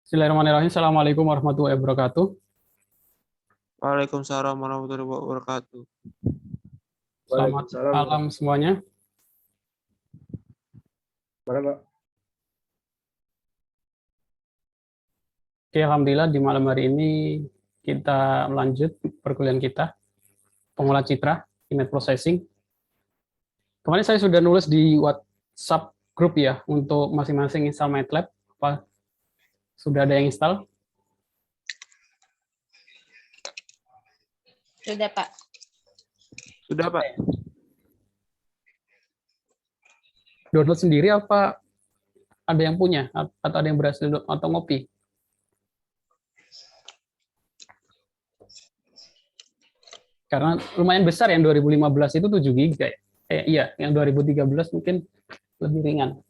Bismillahirrahmanirrahim. Assalamualaikum warahmatullahi wabarakatuh. Waalaikumsalam warahmatullahi wabarakatuh. Selamat Waalaikumsalam. malam semuanya. Mana, Pak? Oke, alhamdulillah di malam hari ini kita melanjut perkuliahan kita, pengolahan citra, image processing. Kemarin saya sudah nulis di WhatsApp grup ya, untuk masing-masing install MATLAB. Apa sudah ada yang install? Sudah, Pak. Sudah, Pak. Download sendiri apa ada yang punya? Atau ada yang berhasil atau ngopi? Karena lumayan besar yang 2015 itu 7 GB ya. Iya, yang 2013 mungkin lebih ringan.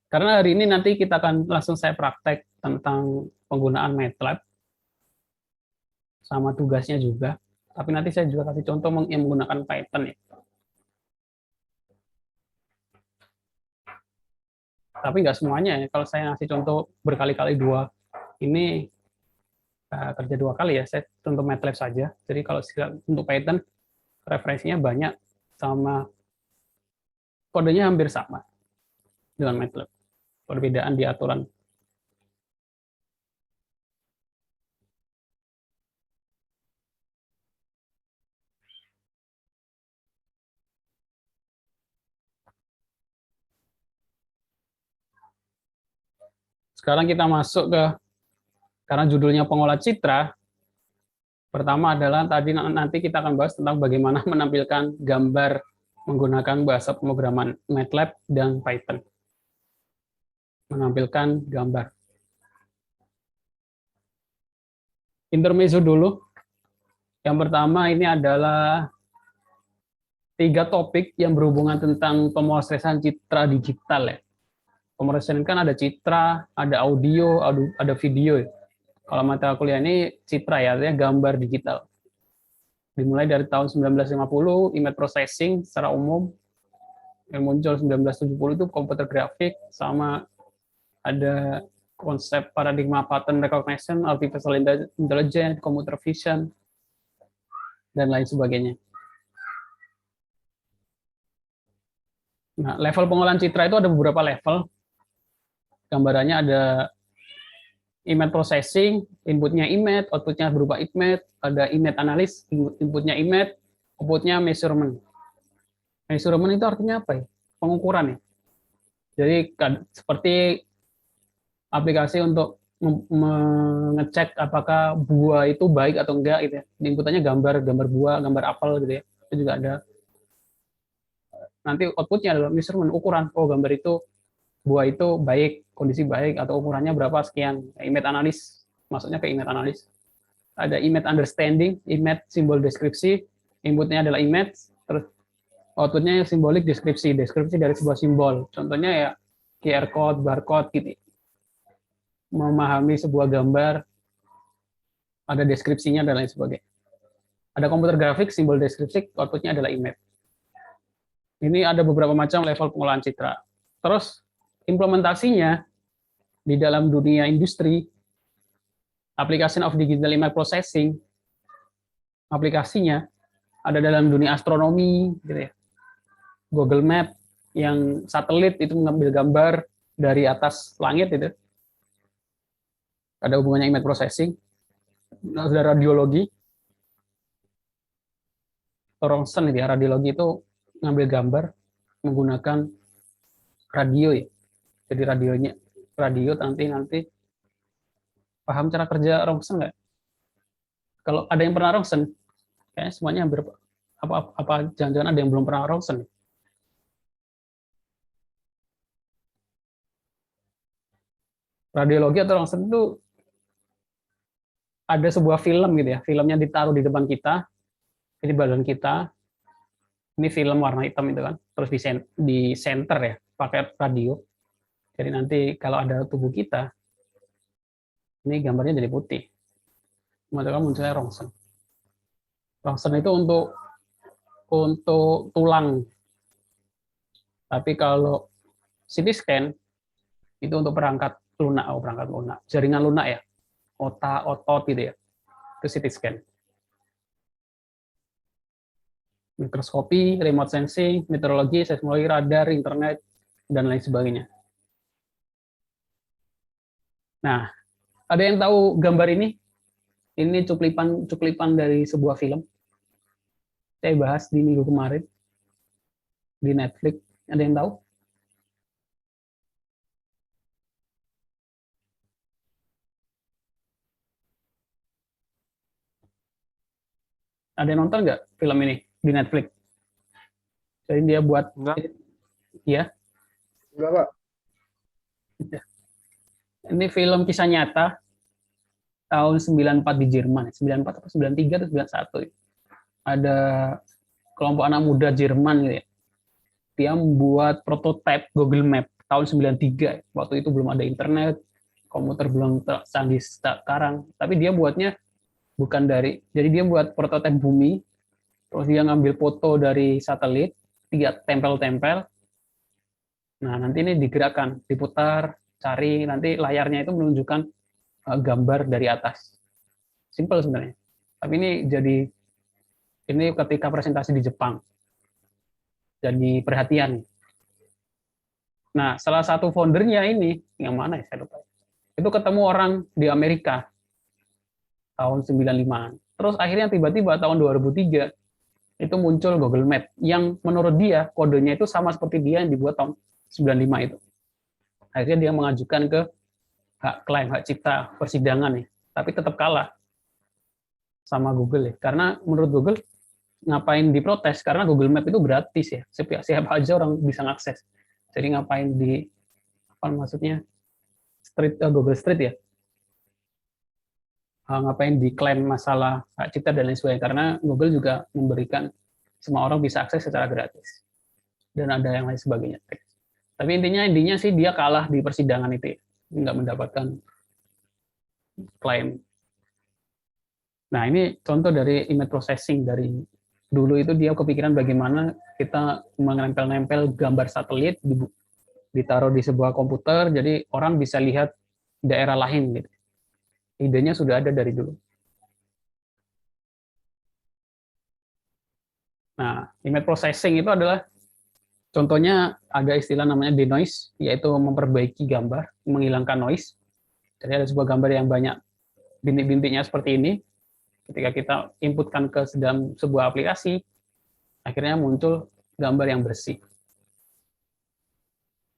Karena hari ini nanti kita akan langsung saya praktek tentang penggunaan MATLAB sama tugasnya juga. Tapi nanti saya juga kasih contoh yang menggunakan Python ya. Tapi nggak semuanya ya. Kalau saya ngasih contoh berkali-kali ini kerja 2 kali ya. Saya contoh MATLAB saja. Jadi kalau untuk Python referensinya banyak sama kodenya hampir sama dengan MATLAB. Perbedaan di aturan. Sekarang kita masuk karena judulnya pengolah citra. Pertama adalah nanti kita akan bahas tentang bagaimana menampilkan gambar menggunakan bahasa pemrograman MATLAB dan Python. Menampilkan gambar. Intermezzo dulu. Yang pertama ini adalah 3 topik yang berhubungan tentang pemrosesan citra digital ya. Pemrosesan kan ada citra, ada audio, ada video. Kalau mata kuliah ini citra ya, artinya gambar digital. Dimulai dari tahun 1950, image processing secara umum. Yang muncul 1970 itu komputer grafik, sama ada konsep paradigma pattern recognition, artificial intelligence, computer vision, dan lain sebagainya. Nah, level pengolahan citra itu ada beberapa level. Gambarannya ada image processing, inputnya image, outputnya berupa image, ada image analysis, inputnya image, outputnya measurement. Measurement itu artinya apa ya? Pengukuran ya. Jadi seperti aplikasi untuk mengecek apakah buah itu baik atau enggak gitu ya. Inputannya gambar buah, gambar apel gitu ya. Itu juga ada. Nanti outputnya adalah measurement, ukuran. Oh, gambar itu buah itu baik, kondisi baik, atau ukurannya berapa sekian. Image analysis, maksudnya ke image analysis. Ada image understanding, image simbol deskripsi, inputnya adalah image, terus outputnya simbolik deskripsi dari sebuah simbol. Contohnya ya QR code, barcode gitu. Memahami sebuah gambar, ada deskripsinya dan lain sebagainya. Ada komputer grafik, simbol deskripsi, outputnya adalah image. Ini ada beberapa macam level pengolahan citra. Terus implementasinya di dalam dunia industri, application of digital image processing, aplikasinya ada dalam dunia astronomi, gitu ya. Google Map yang satelit itu mengambil gambar dari atas langit itu. Ada hubungannya image processing. Ada radiologi. Ronsen ya, radiologi itu ngambil gambar menggunakan radio ya. Jadi radio nanti paham cara kerja Ronsen nggak? Kalau ada yang pernah Ronsen, kayaknya semuanya hampir apa jangan-jangan ada yang belum pernah Ronsen. Radiologi atau Ronsen itu ada sebuah film gitu ya, filmnya ditaruh di depan kita, ini badan kita, ini film warna hitam itu kan, terus di center ya, pakai radio. Jadi nanti kalau ada tubuh kita, ini gambarnya jadi putih. Maka munculnya Ronsen. Ronsen itu untuk tulang. Tapi kalau CT scan Itu untuk perangkat lunak, perangkat lunak, jaringan lunak ya, otot gitu ya. Itu CT scan. Mikroskopi, remote sensing, meteorologi, seismologi, radar, internet, dan lain sebagainya. Nah, ada yang tahu gambar ini? Ini cuplikan dari sebuah film. Saya bahas di minggu kemarin di Netflix. Ada yang tahu? Ada yang nonton nggak film ini di Netflix? Jadi dia buat, Enggak. ya. Enggak, Pak. Ini film kisah nyata tahun 94 di Jerman. 94 atau 93 atau 91. Ada kelompok anak muda Jerman gitu ya. Dia membuat prototipe Google Map tahun 93. Waktu itu belum ada internet, komputer belum canggih sekarang. Tapi dia buatnya bukan dari, jadi dia buat prototipe bumi, terus dia ngambil foto dari satelit, dia tempel-tempel. Nah, nanti ini digerakkan, diputar, cari, nanti layarnya itu menunjukkan gambar dari atas. Simple sebenarnya. Tapi ini ketika presentasi di Jepang. Jadi perhatian. Nah, salah satu foundernya ini, yang mana ya, saya lupa. Itu ketemu orang di Amerika tahun 95. Terus akhirnya tiba-tiba tahun 2003 itu muncul Google Map yang menurut dia kodenya itu sama seperti dia yang dibuat tahun 95 itu. Akhirnya dia mengajukan ke klaim hak cipta persidangan ya, tapi tetap kalah sama Google ya. Karena menurut Google ngapain diprotes, karena Google Map itu gratis ya, siapa aja orang bisa ngakses. Jadi ngapain maksudnya Google Street ya, ngapain diklaim masalah hak cipta dan lain sebagainya, karena Google juga memberikan semua orang bisa akses secara gratis dan ada yang lain sebagainya. Tapi intinya sih dia kalah di persidangan itu ya, nggak mendapatkan klaim. Nah, ini contoh dari image processing. Dari dulu itu dia kepikiran bagaimana kita menempel-nempel gambar satelit, ditaruh di sebuah komputer, jadi orang bisa lihat daerah lain. Gitu. Idenya sudah ada dari dulu. Nah, image processing itu adalah, contohnya ada istilah namanya denoise, yaitu memperbaiki gambar, menghilangkan noise. Jadi ada sebuah gambar yang banyak bintik-bintiknya seperti ini, ketika kita inputkan ke dalam sebuah aplikasi, akhirnya muncul gambar yang bersih.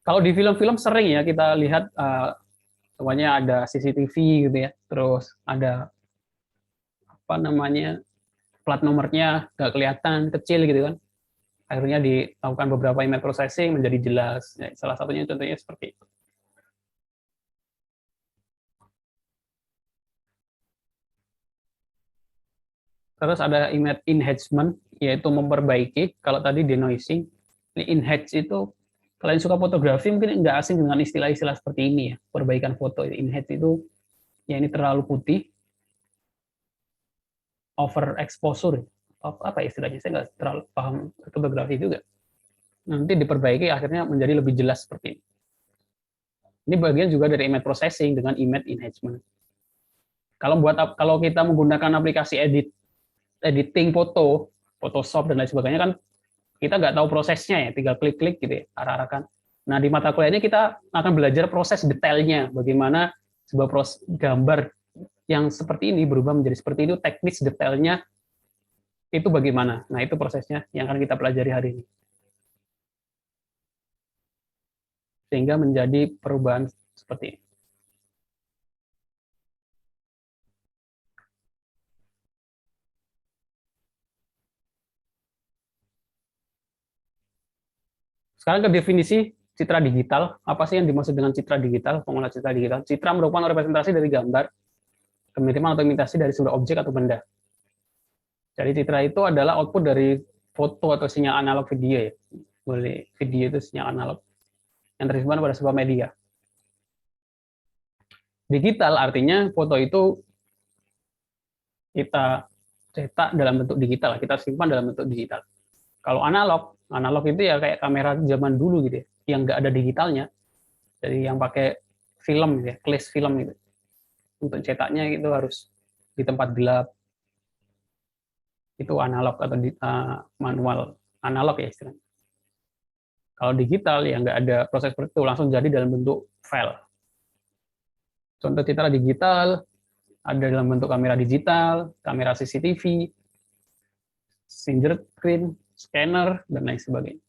Kalau di film-film sering ya kita lihat, semuanya ada CCTV gitu ya, terus ada plat nomornya nggak kelihatan, kecil gitu kan. Akhirnya dilakukan beberapa image processing menjadi jelas. Ya, salah satunya contohnya seperti itu. Terus ada image enhancement, yaitu memperbaiki. Kalau tadi denoising, ini enhance itu, kalau yang suka fotografi mungkin nggak asing dengan istilah-istilah seperti ini ya. Perbaikan foto. Enhance itu, ya ini terlalu putih, over exposure. Apa istilahnya? Saya nggak terlalu paham fotografi juga. Nanti diperbaiki akhirnya menjadi lebih jelas seperti ini. Ini bagian juga dari image processing dengan image enhancement. Kalau kita menggunakan aplikasi editing foto, Photoshop dan lain sebagainya kan kita nggak tahu prosesnya ya, tinggal klik-klik gitu ya, arah-arahkan. Nah, di mata kuliah ini kita akan belajar proses detailnya, bagaimana sebuah gambar yang seperti ini berubah menjadi seperti itu, teknis detailnya itu bagaimana. Nah, itu prosesnya yang akan kita pelajari hari ini. Sehingga menjadi perubahan seperti ini. Sekarang ke definisi citra digital. Apa sih yang dimaksud dengan citra digital, pengolah citra digital? Citra merupakan representasi dari gambar, kemiripan atau imitasi dari sebuah objek atau benda. Jadi citra itu adalah output dari foto atau sinyal analog video ya. Boleh video itu sinyal analog yang tersimpan pada sebuah media. Digital artinya foto itu kita cetak dalam bentuk digital, kita simpan dalam bentuk digital. Kalau analog itu ya kayak kamera zaman dulu gitu ya, yang nggak ada digitalnya. Jadi yang pakai film ya, glass film gitu. Untuk cetaknya itu harus di tempat gelap. Itu analog atau manual, analog ya istilahnya. Kalau digital ya nggak ada proses seperti itu, langsung jadi dalam bentuk file. Contoh citra digital ada dalam bentuk kamera digital, kamera CCTV, fingerprint, scanner, dan lain sebagainya.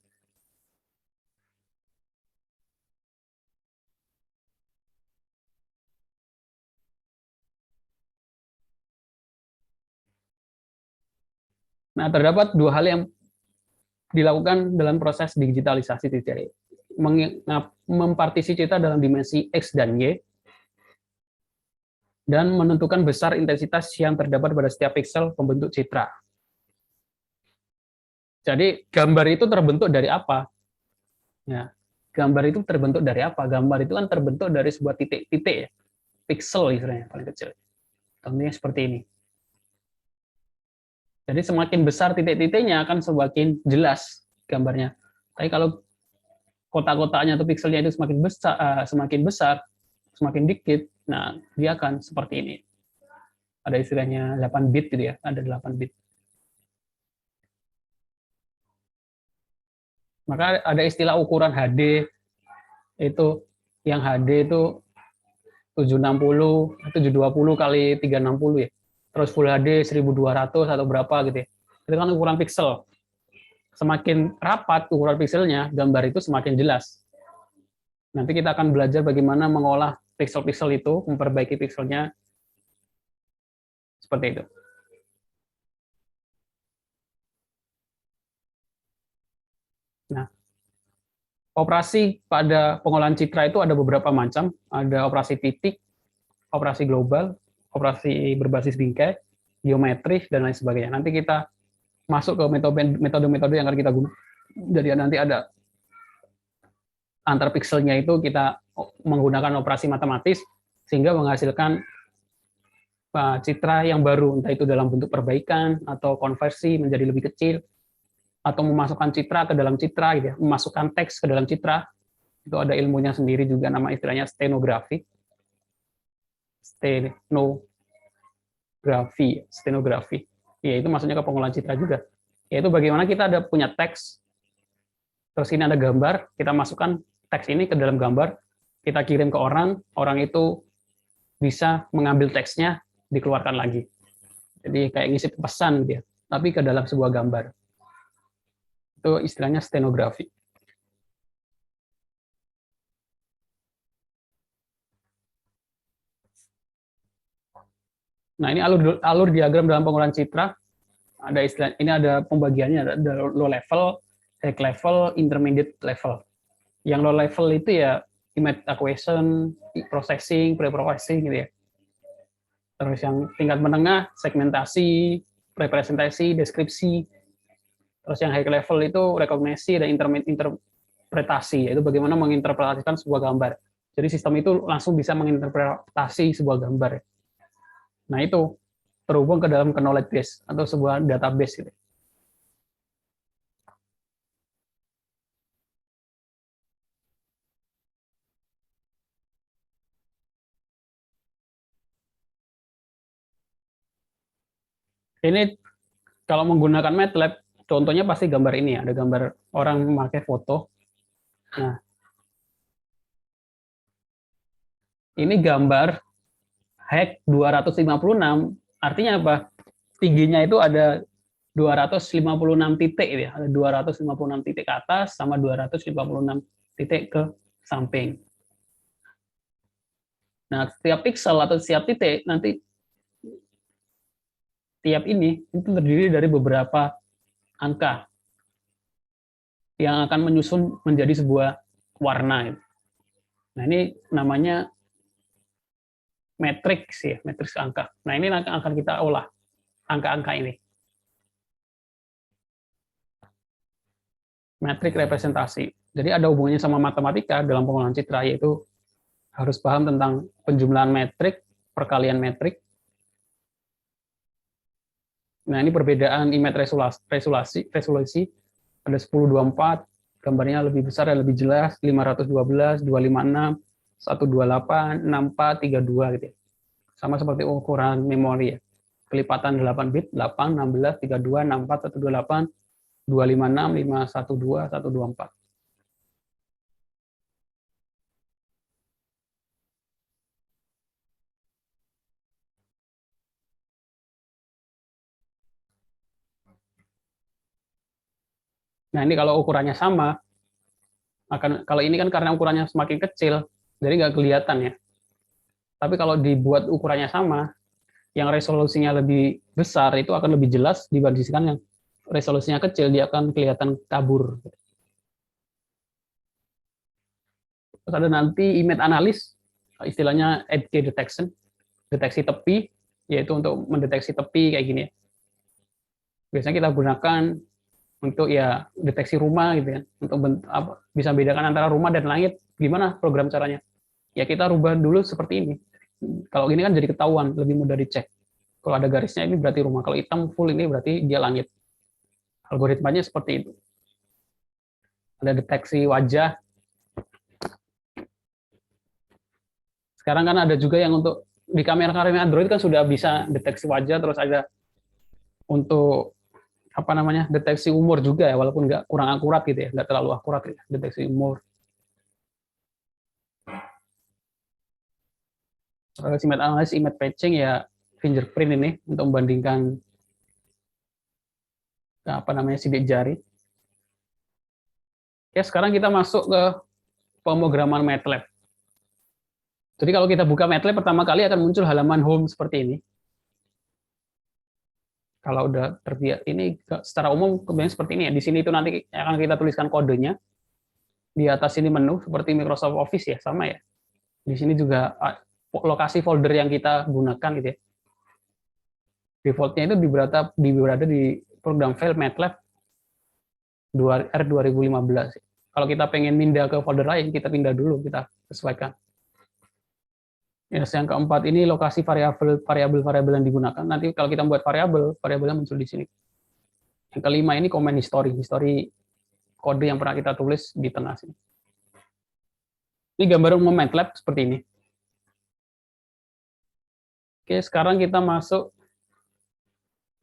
Nah, terdapat dua hal yang dilakukan dalam proses digitalisasi titik, mempartisi citra dalam dimensi X dan Y, dan menentukan besar intensitas yang terdapat pada setiap pixel pembentuk citra. Jadi gambar itu terbentuk dari apa? Ya, gambar itu terbentuk dari apa? Gambar itu kan terbentuk dari sebuah titik-titik ya, pixel istilahnya paling kecil. Contohnya seperti ini. Jadi semakin besar titik-titiknya akan semakin jelas gambarnya. Tapi kalau kotak-kotaknya atau pixelnya itu semakin dikit, nah dia akan seperti ini. Ada istilahnya 8 bit gitu ya, ada 8 bit. Maka ada istilah ukuran HD, itu yang HD itu 760, 720 kali 360 ya. Terus Full HD 1200 atau berapa gitu ya. Itu kan ukuran pixel. Semakin rapat ukuran pixelnya, gambar itu semakin jelas. Nanti kita akan belajar bagaimana mengolah pixel-pixel itu, memperbaiki pixelnya seperti itu. Nah, operasi pada pengolahan citra itu ada beberapa macam. Ada operasi titik, operasi global, operasi berbasis bingkai, geometris, dan lain sebagainya. Nanti kita masuk ke metode-metode yang akan kita gunakan. Jadi nanti ada antar pixelnya itu kita menggunakan operasi matematis sehingga menghasilkan citra yang baru, entah itu dalam bentuk perbaikan atau konversi menjadi lebih kecil, atau memasukkan citra ke dalam citra, gitu ya, memasukkan teks ke dalam citra. Itu ada ilmunya sendiri juga, nama istilahnya stenografi. Stenografi. Ya, itu maksudnya ke pengolahan citra juga. Yaitu bagaimana kita ada punya teks, terus ini ada gambar, kita masukkan teks ini ke dalam gambar, kita kirim ke orang, orang itu bisa mengambil teksnya, dikeluarkan lagi. Jadi kayak ngisi pesan gitu ya, tapi ke dalam sebuah gambar. Itu istilahnya stenografi. Nah, ini alur diagram dalam pengolahan citra. Ada istilah, ini ada pembagiannya, ada low level, high level, intermediate level. Yang low level itu ya image acquisition, processing, pre-processing gitu ya. Terus yang tingkat menengah, segmentasi, representasi, deskripsi. Terus yang high level itu rekognisi dan interpretasi, yaitu bagaimana menginterpretasikan sebuah gambar. Jadi sistem itu langsung bisa menginterpretasi sebuah gambar. Nah itu terhubung ke dalam knowledge base atau sebuah database gitu. Ini kalau menggunakan MATLAB, contohnya pasti gambar ini ya, ada gambar orang memakai foto. Nah, ini gambar HEC 256, artinya apa? Tingginya itu ada 256 titik ya, ada 256 titik ke atas sama 256 titik ke samping. Nah, setiap pixel atau setiap titik nanti tiap ini itu terdiri dari beberapa angka yang akan menyusun menjadi sebuah warna. Nah, ini namanya matriks ya, matriks angka. Nah, ini akan kita olah angka-angka ini. Metrik representasi. Jadi ada hubungannya sama matematika dalam pengolahan citra, yaitu harus paham tentang penjumlahan metrik, perkalian metrik. Nah, ini perbedaan image resolusi ada 1024, gambarnya lebih besar dan lebih jelas, 512, 256, 128, 64, 32 gitu ya. Sama seperti ukuran memori ya. Kelipatan 8 bit, 8, 16, 32, 64, 128, 256, 512, 124. Nah, ini kalau ukurannya sama, kalau ini kan karena ukurannya semakin kecil, jadi nggak kelihatan ya. Tapi kalau dibuat ukurannya sama, yang resolusinya lebih besar itu akan lebih jelas dibandingkan yang resolusinya kecil, dia akan kelihatan kabur. Terus ada nanti image analysis, istilahnya edge detection, deteksi tepi, yaitu untuk mendeteksi tepi kayak gini ya. Biasanya kita gunakan untuk ya deteksi rumah gitu ya, untuk bisa bedakan antara rumah dan langit. Gimana program caranya? Ya kita rubah dulu seperti ini. Kalau gini kan jadi ketahuan, lebih mudah dicek. Kalau ada garisnya ini berarti rumah, kalau hitam full ini berarti dia langit. Algoritmanya seperti itu. Ada deteksi wajah. Sekarang kan ada juga yang untuk di kamera-kamera Android kan sudah bisa deteksi wajah, terus ada untuk apa namanya deteksi umur juga ya, walaupun nggak kurang akurat gitu ya, nggak terlalu akurat ya, deteksi umur. Terus image analysis, image patching ya fingerprint ini untuk membandingkan apa namanya sidik jari. Ya sekarang kita masuk ke pemrograman MATLAB. Jadi kalau kita buka MATLAB pertama kali akan muncul halaman home seperti ini. Kalau udah terbiasa ini secara umum kemudian seperti ini ya. Di sini itu nanti akan kita tuliskan kodenya. Di atas ini menu seperti Microsoft Office ya, sama ya. Di sini juga lokasi folder yang kita gunakan gitu ya. Defaultnya itu berada di program file MATLAB R2015. Kalau kita pengen pindah ke folder lain, kita pindah dulu, kita sesuaikan. Yang keempat ini lokasi variabel yang digunakan. Nanti kalau kita buat variabelnya muncul di sini. Yang kelima ini command history kode yang pernah kita tulis di tengah sini. Ini gambar umum MATLAB seperti ini. Oke, sekarang kita masuk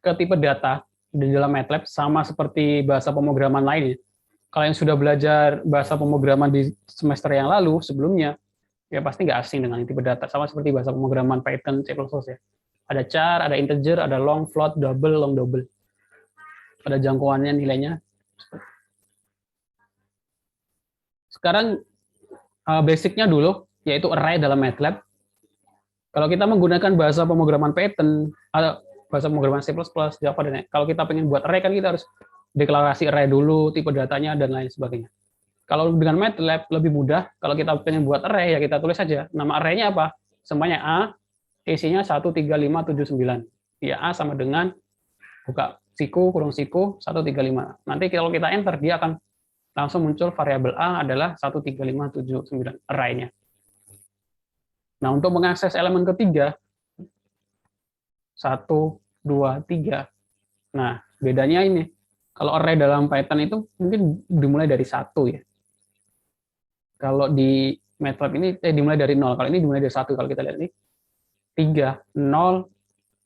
ke tipe data di dalam MATLAB sama seperti bahasa pemrograman lain. Kalau yang sudah belajar bahasa pemrograman di semester yang lalu sebelumnya, ya pasti nggak asing dengan tipe data, sama seperti bahasa pemrograman Python, C++ ya. Ada char, ada integer, ada long, float, double, long, double. Ada jangkauannya nilainya. Sekarang basicnya dulu, yaitu array dalam MATLAB. Kalau kita menggunakan bahasa pemrograman Python, atau bahasa pemrograman C++, Java, dan kalau kita pengen buat array kan kita harus deklarasi array dulu, tipe datanya, dan lain sebagainya. Kalau dengan MATLAB lebih mudah, kalau kita pengen buat array, ya kita tulis saja. Nama array-nya apa? Semuanya A, isinya 13579. Ya, A sama dengan, buka siku, kurung siku, 135. Nanti kalau kita enter, dia akan langsung muncul variabel A adalah 13579, array-nya. Nah, untuk mengakses elemen ketiga, 1, 2, 3. Nah, bedanya ini. Kalau array dalam Python itu mungkin dimulai dari 1 ya. Kalau di MATLAB ini dimulai dari 0. Kalau ini dimulai dari 1. Kalau kita lihat ini 3, 0,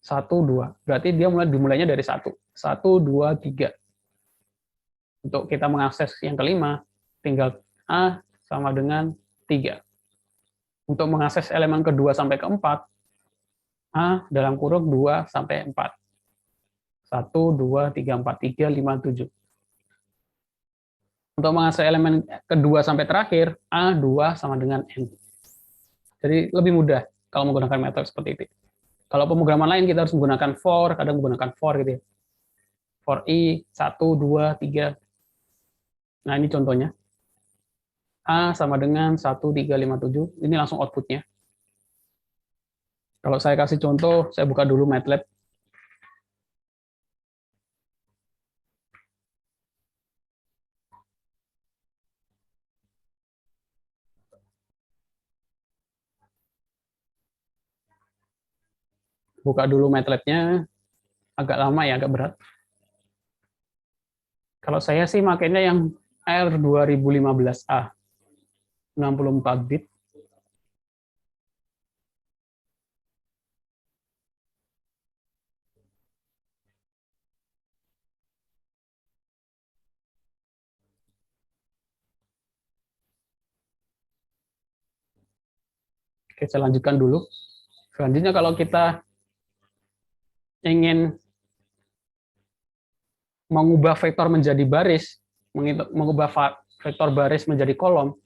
1, 2. Berarti dia dimulainya dari 1. 1, 2, 3. Untuk kita mengakses yang kelima, tinggal A sama dengan 3. Untuk mengakses elemen kedua sampai keempat, A dalam kurung 2 sampai 4. 1, 2, 3, 4, 3, 5, 7. Untuk mengakses elemen kedua sampai terakhir, A2 sama dengan N. Jadi lebih mudah kalau menggunakan metode seperti itu. Kalau pemrograman lain kita harus menggunakan for, kadang menggunakan for gitu ya. For i, 1, 2, 3. Nah ini contohnya. A sama dengan 1, 3, 5, 7. Ini langsung outputnya. Kalau saya kasih contoh, saya buka dulu MATLAB. Buka dulu MATLAB-nya, agak lama ya, agak berat. Kalau saya sih makanya yang R2015A 64 bit. Oke, saya lanjutkan dulu. Selanjutnya kalau kita ingin mengubah vektor menjadi baris, mengubah vektor baris menjadi kolom,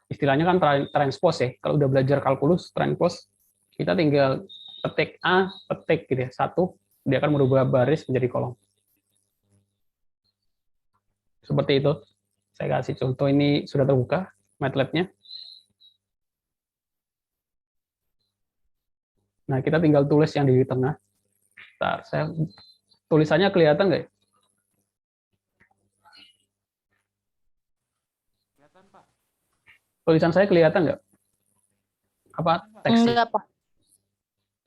istilahnya kan transpose ya. Kalau udah belajar kalkulus, transpose, kita tinggal petik A, petik gitu ya, satu, dia akan merubah baris menjadi kolom. Seperti itu. Saya kasih contoh, ini sudah terbuka MATLAB-nya. Nah, kita tinggal tulis yang di tengah. Bentar, tulisannya kelihatan nggak ya? Kelihatan, Pak. Tulisan saya kelihatan nggak? Apa teksnya? Enggak, Pak.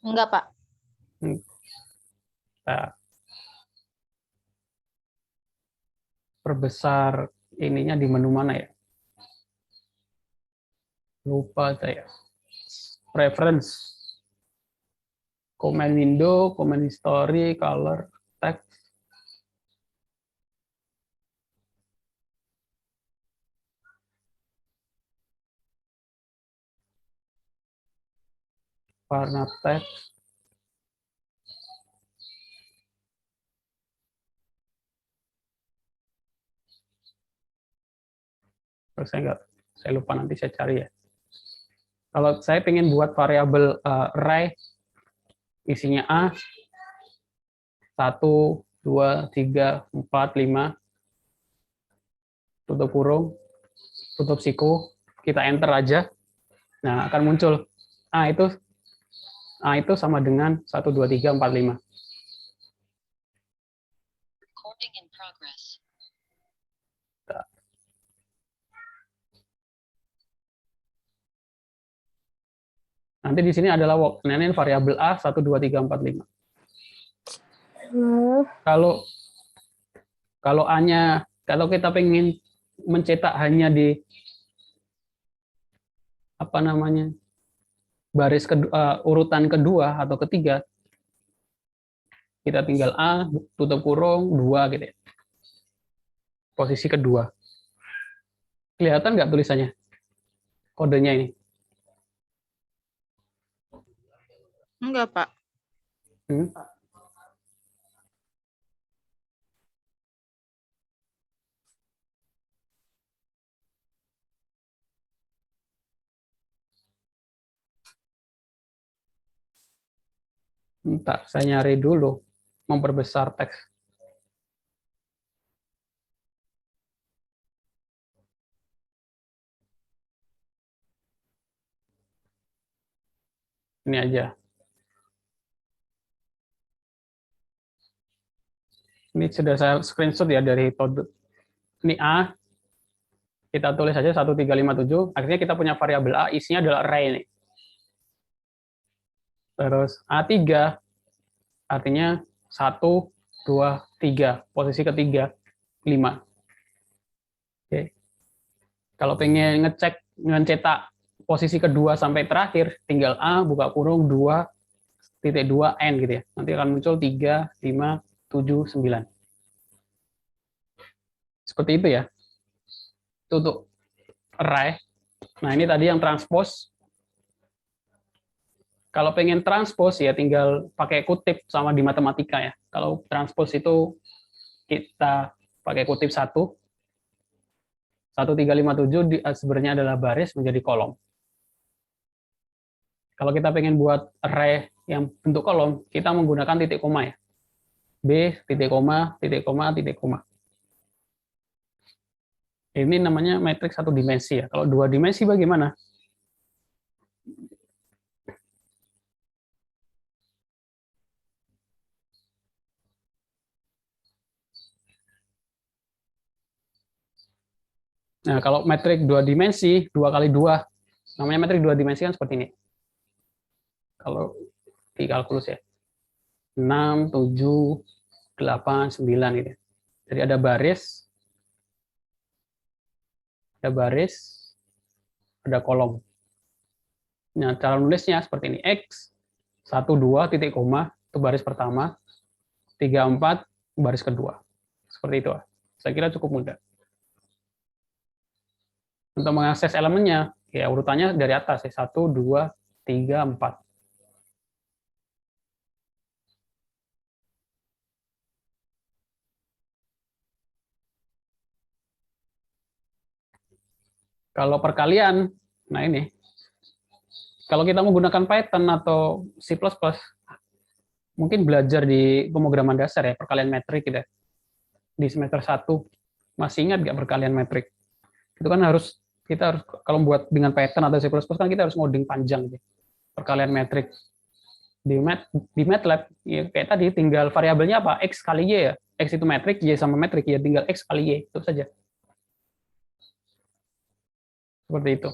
Enggak, Pak. Nah, perbesar ininya di menu mana ya? Lupa saya. Preference. Command window, command history, color, text. Warna teks. Terus saya lupa, nanti saya cari ya. Kalau saya ingin buat variabel array isinya A, 1, 2, 3, 4, 5, tutup kurung, tutup siku, kita enter aja. Nah, akan muncul A itu sama dengan 1, 2, 3, 4, 5. Nanti di sini adalah walk. Nah, ini variabel A 1, 2, 3, 4, 5. Kalau A-nya, kalau kita pengen mencetak hanya di apa namanya, baris kedua, urutan kedua atau ketiga, kita tinggal A, tutup kurung, 2 gitu ya. Posisi kedua. Kelihatan nggak tulisannya? Kodenya ini. Enggak, Pak. Bentar, saya nyari dulu. Memperbesar teks. Ini aja. Ini sudah saya screenshot ya dari Todo. Ini A. Kita tulis saja 1357. Akhirnya kita punya variabel A, isinya adalah array ini. Terus A3 artinya 1, 2, 3. Posisi ketiga 5. Oke. Kalau pengen ngecetak posisi kedua sampai terakhir, tinggal A buka kurung 2.2n gitu ya. Nanti akan muncul 3, 5, 7, 9. Seperti itu ya. Itu untuk array. Nah, ini tadi yang transpose. Kalau pengen transpose ya tinggal pakai kutip sama di matematika ya. Kalau transpose itu kita pakai kutip 1. 1357 sebenarnya adalah baris menjadi kolom. Kalau kita pengen buat array yang bentuk kolom, kita menggunakan titik koma ya. B, titik koma, titik koma, titik koma. Ini namanya matriks satu dimensi ya. Kalau dua dimensi bagaimana? Nah, kalau metrik dua dimensi, 2 kali 2, namanya metrik dua dimensi kan seperti ini. Kalau di kalkulus ya. 6, 7, 8, 9 gitu. Jadi ada baris, ada baris, ada kolom. Nah, cara nulisnya seperti ini. X 12 titik koma itu baris pertama, 34 baris kedua. Seperti itu. Saya kira cukup mudah. Untuk mengakses elemennya, ya urutannya dari atas ya, 1 2 3 4. Kalau perkalian, nah ini. Kalau kita menggunakan Python atau C++, mungkin belajar di pemrograman dasar ya, perkalian metrik gitu ya. Di semester 1. Masih ingat nggak perkalian metrik? Itu kan kita harus kalau buat dengan Python atau C++ kan kita harus ngoding panjang gitu. Perkalian metrik. Di MATLAB ya kayak tadi tinggal variabelnya apa? X kali Y ya. X itu metrik, Y sama metrik ya tinggal X kali Y, itu saja. Seperti itu.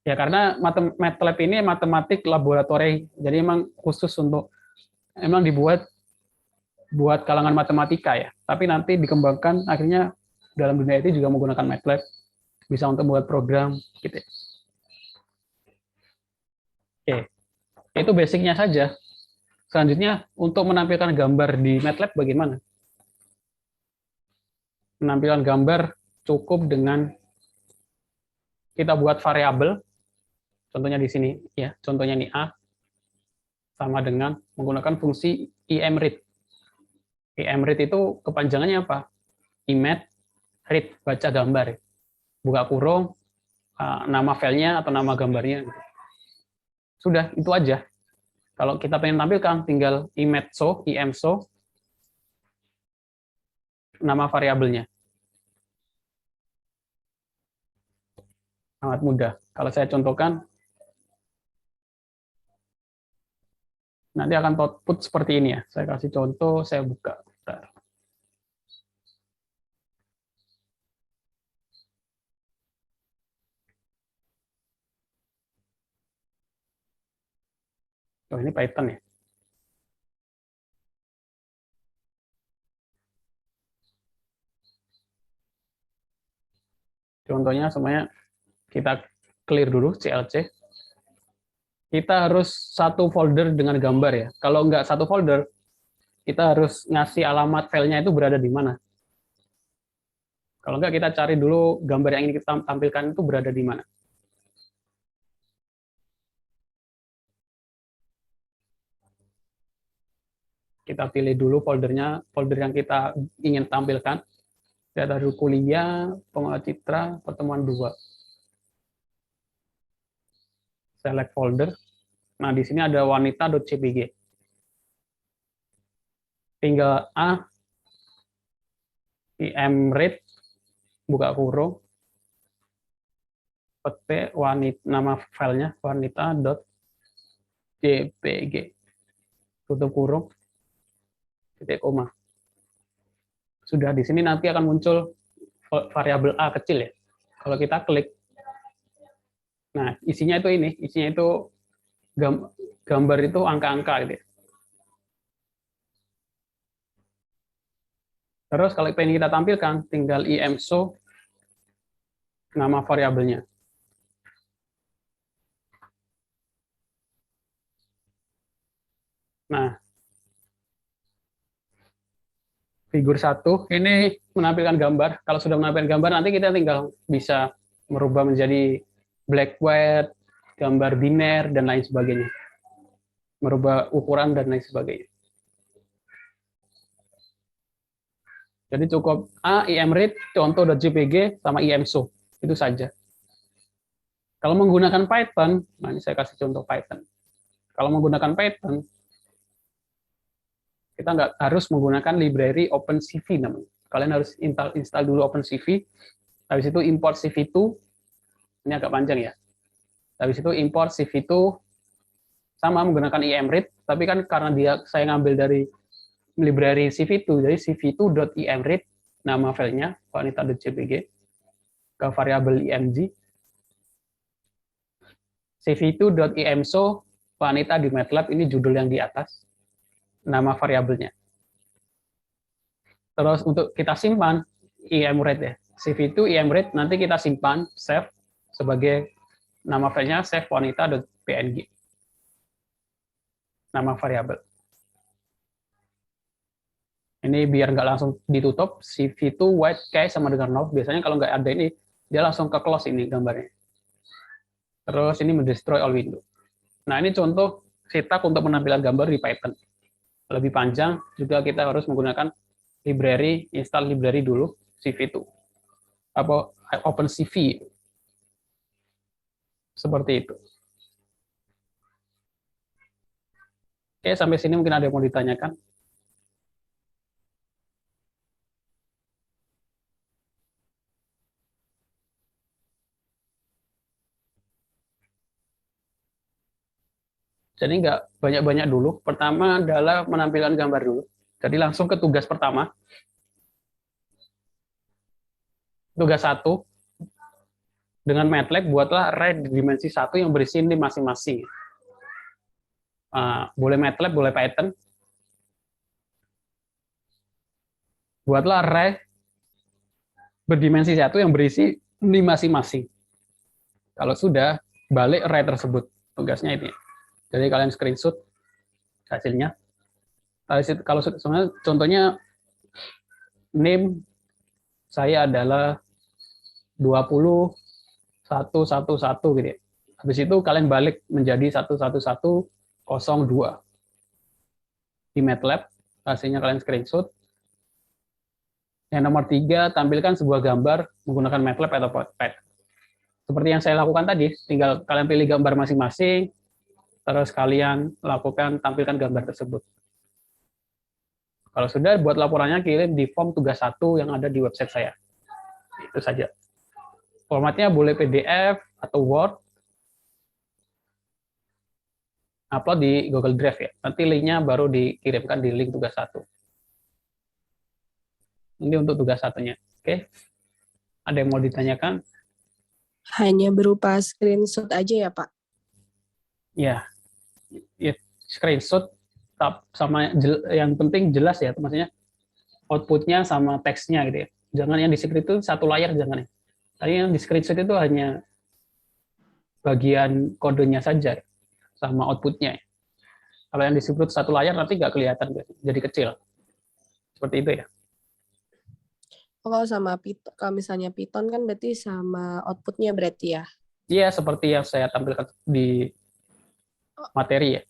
Ya karena MATLAB ini matematik laboratori, jadi emang khusus untuk emang dibuat buat kalangan matematika ya. Tapi nanti dikembangkan akhirnya dalam dunia itu juga menggunakan MATLAB, bisa untuk membuat program gitu. Oke, itu basicnya saja. Selanjutnya untuk menampilkan gambar di MATLAB bagaimana? Menampilkan gambar cukup dengan kita buat variabel. Contohnya di sini ya, contohnya ini A sama dengan menggunakan fungsi imread. Imread itu kepanjangannya apa? Image read, baca gambar. Buka kurung nama filenya atau nama gambarnya. Sudah, itu aja. Kalau kita pengen tampilkan tinggal image show, nama variabelnya. Sangat mudah. Kalau saya contohkan nanti akan output seperti ini ya. Saya kasih contoh, saya buka. Bentar. Oh, ini Python ya. Contohnya semuanya kita clear dulu CLC. Kita harus satu folder dengan gambar ya. Kalau nggak satu folder, kita harus ngasih alamat filenya itu berada di mana. Kalau nggak kita cari dulu gambar yang ingin kita tampilkan itu berada di mana. Kita pilih dulu foldernya, folder yang kita ingin tampilkan. Data dulu kuliah, pengolah citra, pertemuan 2. Select folder. Nah, di sini ada wanita.jpg. Tinggal A, imread, buka kurung, petik wanita, nama filenya wanita.jpg. Tutup kurung, titik koma. Sudah di sini nanti akan muncul variabel A kecil ya. Kalau kita klik, nah isinya itu ini, isinya itu gambar itu angka-angka gitu ya. Terus kalau pengen kita tampilkan, tinggal imshow nama variabelnya. Nah, figur 1 ini menampilkan gambar. Kalau sudah menampilkan gambar, nanti kita tinggal bisa merubah menjadi black white, gambar biner, dan lain sebagainya. Merubah ukuran dan lain sebagainya. Jadi cukup A, imread, contoh.jpg, sama imshow. Itu saja. Kalau menggunakan Python, nah ini saya kasih contoh Python. Kalau menggunakan Python, kita nggak harus menggunakan library OpenCV namanya. Kalian harus install dulu OpenCV, habis itu import CV2, ini agak panjang ya. Habis itu import CV2, sama menggunakan imread, tapi kan karena saya ngambil dari library CV2, jadi cv2.imread, nama filenya wanita.jpg, ke variabel img, cv2.imshow, wanita di MATLAB, ini judul yang di atas, nama variabelnya. Terus untuk kita simpan imread ya, CV2 IMRIT nanti kita simpan, save sebagai nama filenya save wanita.png. Nama variabel. Ini biar nggak langsung ditutup, CV2 white case sama dengan no. Biasanya kalau nggak ada ini, dia langsung ke close ini gambarnya. Terus ini mendestroy all window. Nah, ini contoh setup untuk penampilan gambar di Python. Lebih panjang, juga kita harus menggunakan library, install library dulu, CV2. Apa OpenCV. Seperti itu. Oke, sampai sini mungkin ada yang mau ditanyakan. Jadi nggak banyak-banyak dulu. Pertama adalah menampilkan gambar dulu. Jadi langsung ke tugas pertama. Tugas 1. Dengan MATLAB, buatlah array di dimensi 1 yang berisi ini masing-masing. Boleh MATLAB, boleh Python. Buatlah array berdimensi 1 yang berisi ini masing-masing. Kalau sudah, balik array tersebut. Tugasnya ini. Jadi kalian screenshot hasilnya. Kalau sebenarnya contohnya name saya adalah 20111 gitu ya. Habis itu kalian balik menjadi 11102 di MATLAB, hasilnya kalian screenshot. Yang nomor 3, tampilkan sebuah gambar menggunakan MATLAB atau Pad. Seperti yang saya lakukan tadi, tinggal kalian pilih gambar masing-masing, terus kalian tampilkan gambar tersebut. Kalau sudah, buat laporannya kirim di form tugas 1 yang ada di website saya. Itu saja. Formatnya boleh PDF atau Word. Upload di Google Drive ya. Nanti linknya baru dikirimkan di link tugas 1. Ini untuk tugas 1-nya. Oke. Ada yang mau ditanyakan? Hanya berupa screenshot aja ya, Pak? Ya, screenshot sama yang penting jelas ya, maksudnya outputnya sama teksnya gitu ya. Jangan yang di screenshot itu satu layar, jangan ya. Tadi yang di screenshot itu hanya bagian kodenya saja sama outputnya. Kalau yang di screenshot satu layar nanti nggak kelihatan, jadi kecil. Seperti itu ya. Kalau sama Python, kalau misalnya Python kan berarti sama outputnya berarti ya? Iya, seperti yang saya tampilkan di materi ya.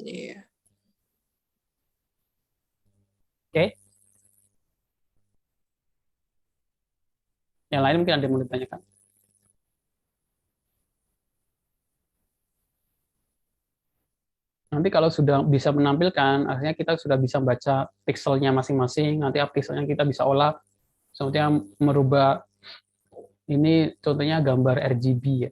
Iya. Oke. Yang lain mungkin ada yang mau ditanyakan. Nanti kalau sudah bisa menampilkan, artinya kita sudah bisa baca pixelnya masing-masing. Nanti pixelnya kita bisa olah, sepertinya merubah ini contohnya gambar RGB ya.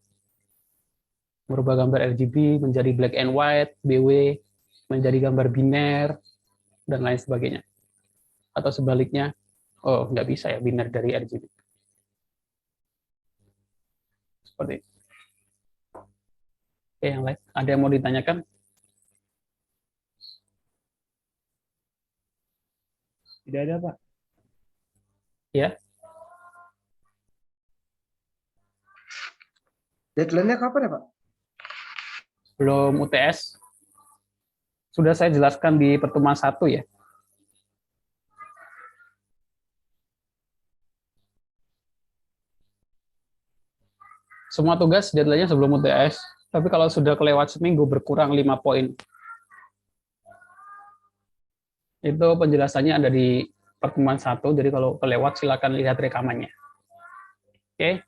Merubah gambar RGB menjadi black and white, BW, menjadi gambar biner, dan lain sebagainya. Atau sebaliknya, oh nggak bisa ya biner dari RGB. Seperti itu. Oke, yang lain. Ada yang mau ditanyakan? Tidak ada, Pak. Ya. Deadline-nya kapan ya, Pak? Belum UTS. Sudah saya jelaskan di pertemuan 1 ya. Semua tugas deadline-nya sebelum UTS. Tapi kalau sudah kelewat seminggu berkurang 5 poin. Itu penjelasannya ada di pertemuan 1, jadi kalau kelewat silakan lihat rekamannya. Oke.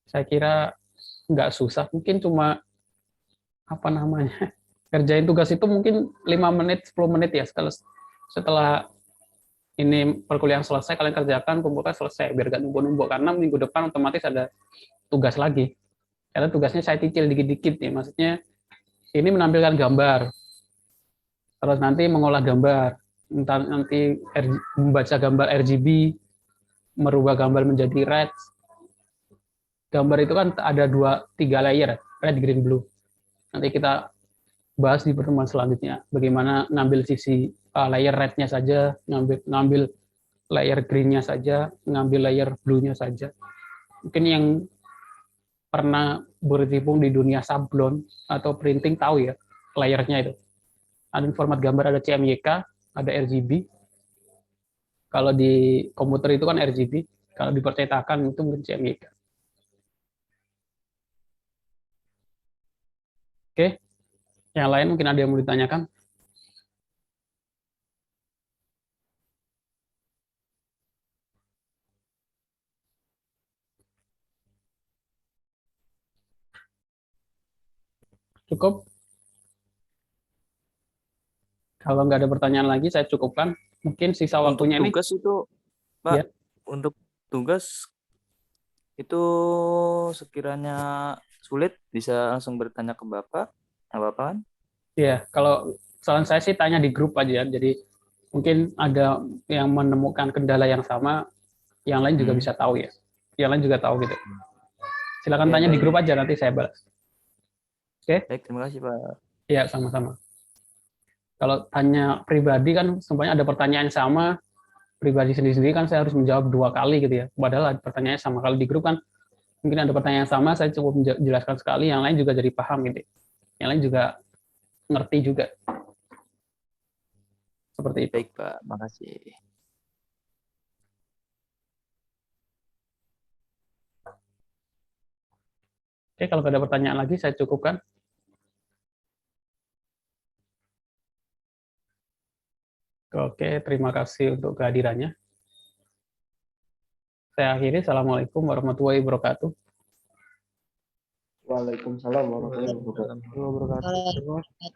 Saya kira nggak susah, mungkin cuma kerjain tugas itu mungkin 5 menit, 10 menit ya. Setelah ini perkuliahan selesai, kalian kerjakan, kumpulkan selesai, biar nggak numpuk-numpuk, karena minggu depan otomatis ada tugas lagi. Karena tugasnya saya cicil dikit-dikit ya, maksudnya ini menampilkan gambar, terus nanti mengolah gambar, nanti membaca gambar RGB, merubah gambar menjadi red. Gambar itu kan ada 2-3 layer, red, green, blue. Nanti kita bahas di pertemuan selanjutnya, bagaimana ngambil sisi layer red-nya saja, ngambil layer green-nya saja, ngambil layer blue-nya saja. Mungkin yang pernah berkecimpung di dunia sablon atau printing tahu ya layernya itu. Ada format gambar, ada CMYK, ada RGB. Kalau di komputer itu kan RGB, kalau di percetakan itu mungkin CMYK. Oke, yang lain mungkin ada yang mau ditanyakan? Cukup? Kalau nggak ada pertanyaan lagi, saya cukupkan. Mungkin sisa Untuk waktunya ini. tugas itu, Pak, Ya. untuk tugas itu sekiranya sulit bisa langsung bertanya ke Bapak, nggak apa-apa kan? Ya, kalau saran saya sih tanya di grup aja. Jadi mungkin ada yang menemukan kendala yang sama, yang lain juga bisa tahu ya. Yang lain juga tahu gitu. Silakan Oke, tanya di baik. grup aja, nanti saya balas. Oke? Baik, terima kasih Pak. Ya, sama-sama. Kalau tanya pribadi kan semuanya ada pertanyaan yang sama, pribadi sendiri-sendiri kan saya harus menjawab 2 kali gitu ya. Padahal ada pertanyaannya sama. Kalau di grup kan mungkin ada pertanyaan yang sama, saya cukup menjelaskan sekali, yang lain juga jadi paham gitu. Yang lain juga ngerti juga. Seperti itu. Baik Pak, makasih. Oke, kalau ada pertanyaan lagi saya cukupkan. Oke, terima kasih untuk kehadirannya. Saya akhiri. Assalamualaikum warahmatullahi wabarakatuh. Waalaikumsalam warahmatullahi wabarakatuh.